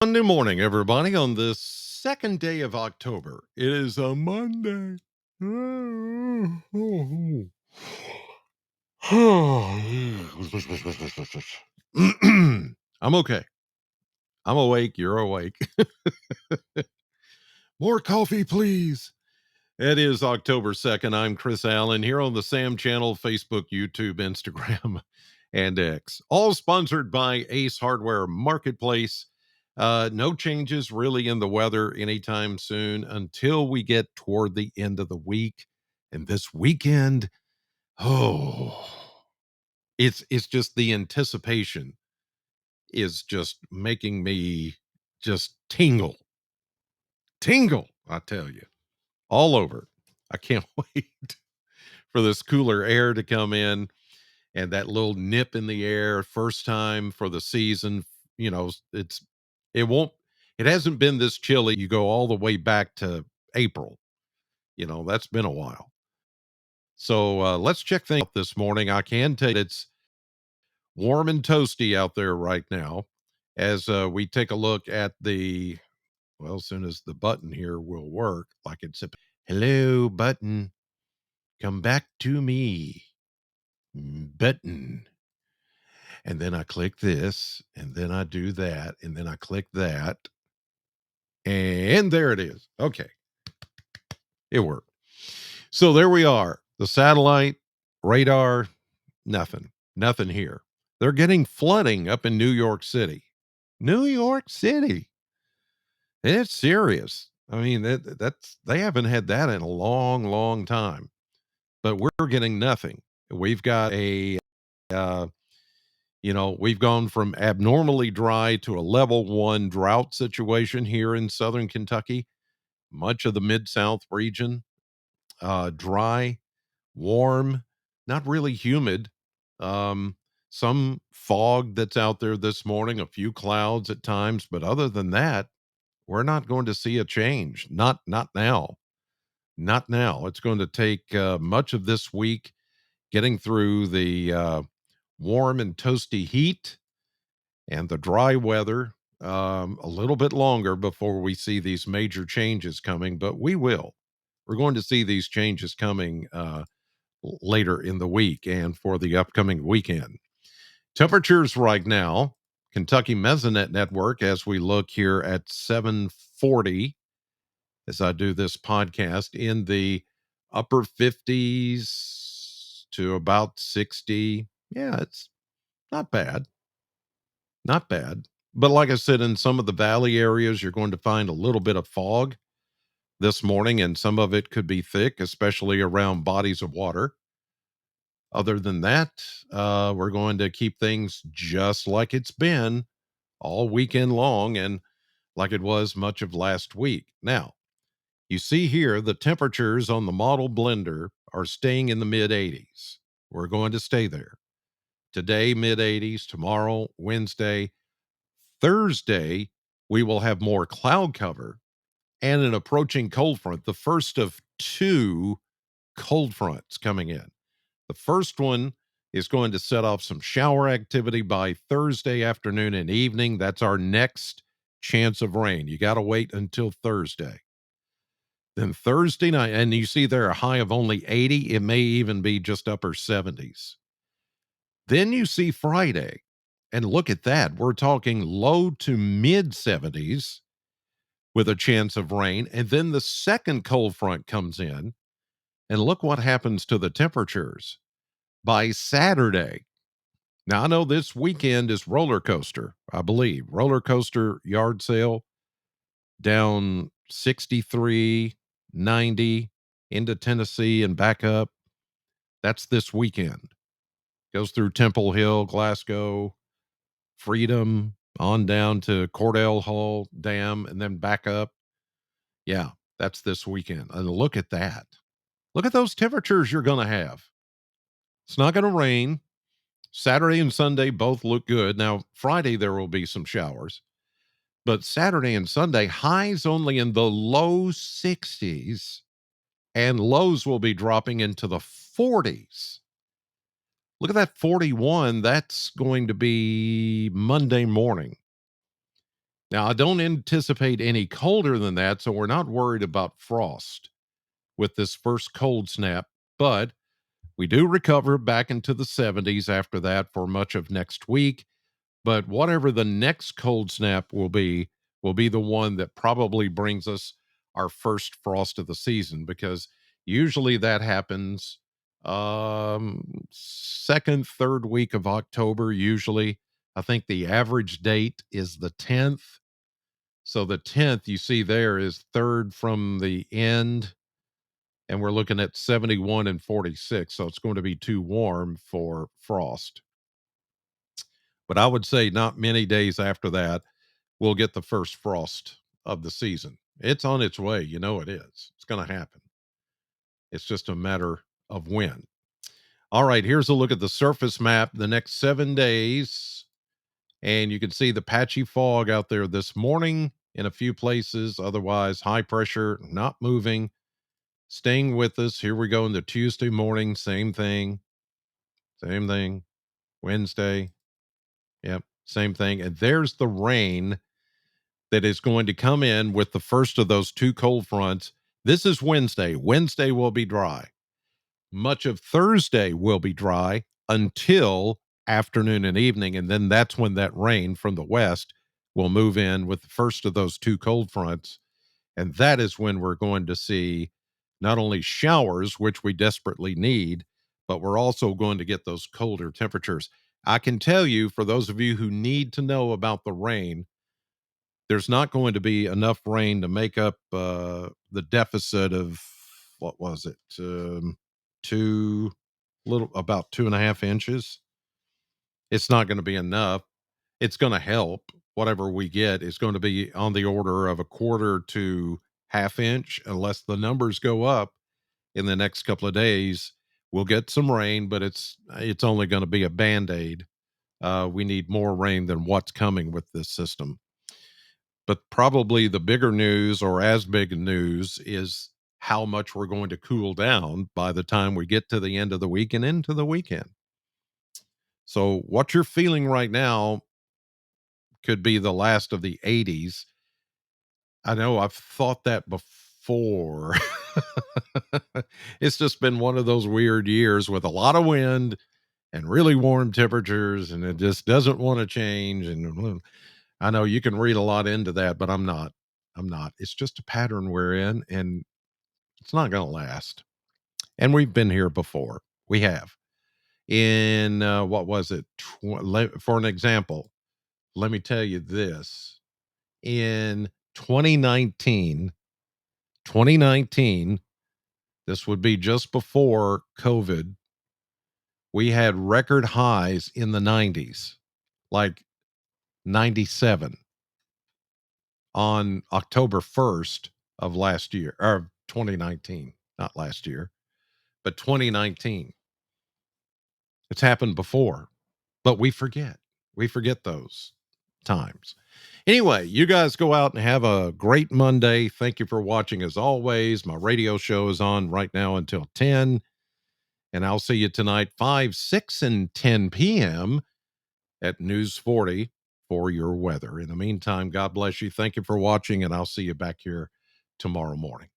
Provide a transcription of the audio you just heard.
Monday morning, everybody, on this second day of October. It is a Monday. I'm okay. I'm awake. You're awake. More coffee, please. It is October 2nd. I'm Chris Allen here on the Sam Channel, Facebook, YouTube, Instagram, and X. All sponsored by Ace Hardware Marketplace. No changes really in the weather anytime soon until we get toward the end of the week. And this weekend, oh, it's just the anticipation is just making me just tingle, I tell you, all over. I can't wait for this cooler air to come in and that little nip in the air first time for the season. It won't it hasn't been this chilly. You go all the way back to April. That's been a while. So let's check things out this morning. I can tell you it's warm and toasty out there right now as we take a look at as soon as the button here will work, like it's a hello button, come back to me button. And then I click this, and then I do that, and then I click that, and there it is. Okay, it worked. So there we are. The satellite, radar, nothing here. They're getting flooding up in New York City. New York City. It's serious. I mean, that's they haven't had that in a long, long time. But we're getting nothing. We've got uh, we've gone from abnormally dry to a level 1 drought situation here in southern Kentucky, much of the Mid South region, dry, warm, not really humid. Um, some fog that's out there this morning, a few clouds at times, but other than that, we're not going to see a change. Not now. Not now. It's going to take much of this week getting through the warm and toasty heat and the dry weather a little bit longer before we see these major changes coming, but we will. We're going to see these changes coming later in the week and for the upcoming weekend. Temperatures right now, Kentucky Mesonet Network, as we look here at 740, as I do this podcast, in the upper 50s to about 60. Yeah, it's not bad. Not bad. But like I said, in some of the valley areas, you're going to find a little bit of fog this morning, and some of it could be thick, especially around bodies of water. Other than that, we're going to keep things just like it's been all weekend long and like it was much of last week. Now, you see here the temperatures on the model blender are staying in the mid 80s. We're going to stay there. Today, mid 80s, tomorrow, Wednesday, Thursday, we will have more cloud cover and an approaching cold front, the first of two cold fronts coming in. The first one is going to set off some shower activity by Thursday afternoon and evening. That's our next chance of rain. You got to wait until Thursday. Then Thursday night, and you see there a high of only 80. It may even be just upper 70s. Then you see Friday, and look at that. We're talking low to mid 70s with a chance of rain. And then the second cold front comes in, and look what happens to the temperatures by Saturday. Now, I know this weekend is roller coaster, I believe. Roller coaster yard sale down 63, 90 into Tennessee and back up. That's this weekend. Goes through Temple Hill, Glasgow, Freedom, on down to Cordell Hull Dam, and then back up. Yeah, that's this weekend. And look at that. Look at those temperatures you're going to have. It's not going to rain. Saturday and Sunday both look good. Now, Friday, there will be some showers, but Saturday and Sunday, highs only in the low 60s, and lows will be dropping into the 40s. Look at that 41. That's going to be Monday morning. Now, I don't anticipate any colder than that, so we're not worried about frost with this first cold snap, but we do recover back into the 70s after that for much of next week. But whatever the next cold snap will be the one that probably brings us our first frost of the season, because usually that happens second, third week of October. Usually, I think the average date is the 10th. So the 10th you see there is third from the end, and we're looking at 71 and 46. So it's going to be too warm for frost. But I would say not many days after that, we'll get the first frost of the season. It's on its way. You know it is. It's going to happen. It's just a matter of when. All right, here's a look at the surface map the next 7 days. And you can see the patchy fog out there this morning in a few places. Otherwise, high pressure not moving, staying with us. Here we go into Tuesday morning. Same thing. Same thing. Wednesday. Yep. Same thing. And there's the rain that is going to come in with the first of those two cold fronts. This is Wednesday. Wednesday will be dry. Much of Thursday will be dry until afternoon and evening. And then that's when that rain from the west will move in with the first of those two cold fronts. And that is when we're going to see not only showers, which we desperately need, but we're also going to get those colder temperatures. I can tell you, for those of you who need to know about the rain, there's not going to be enough rain to make up the deficit of, what was it, two little about 2.5 inches. It's not going to be enough. It's going to help. Whatever we get is going to be on the order of a quarter to half inch, unless the numbers go up in the next couple of days. We'll get some rain, but it's only going to be a band-aid. We need more rain than what's coming with this system. But probably the bigger news, or as big news, is how much we're going to cool down by the time we get to the end of the week and into the weekend. So, what you're feeling right now could be the last of the 80s. I know I've thought that before. It's just been one of those weird years with a lot of wind and really warm temperatures, and it just doesn't want to change. And I know you can read a lot into that, but I'm not. I'm not. It's just a pattern we're in, and it's not going to last. And we've been here before. We have. In what was it? For an example, let me tell you this. In 2019, 2019, this would be just before COVID, we had record highs in the 90s, like 97 on October 1st of last year, or 2019, not last year, but 2019. It's happened before, but we forget. We forget those times. Anyway, you guys go out and have a great Monday. Thank you for watching as always. My radio show is on right now until 10, and I'll see you tonight 5, 6, and 10 p.m. at News 40 for your weather. In the meantime, God bless you. Thank you for watching, and I'll see you back here tomorrow morning.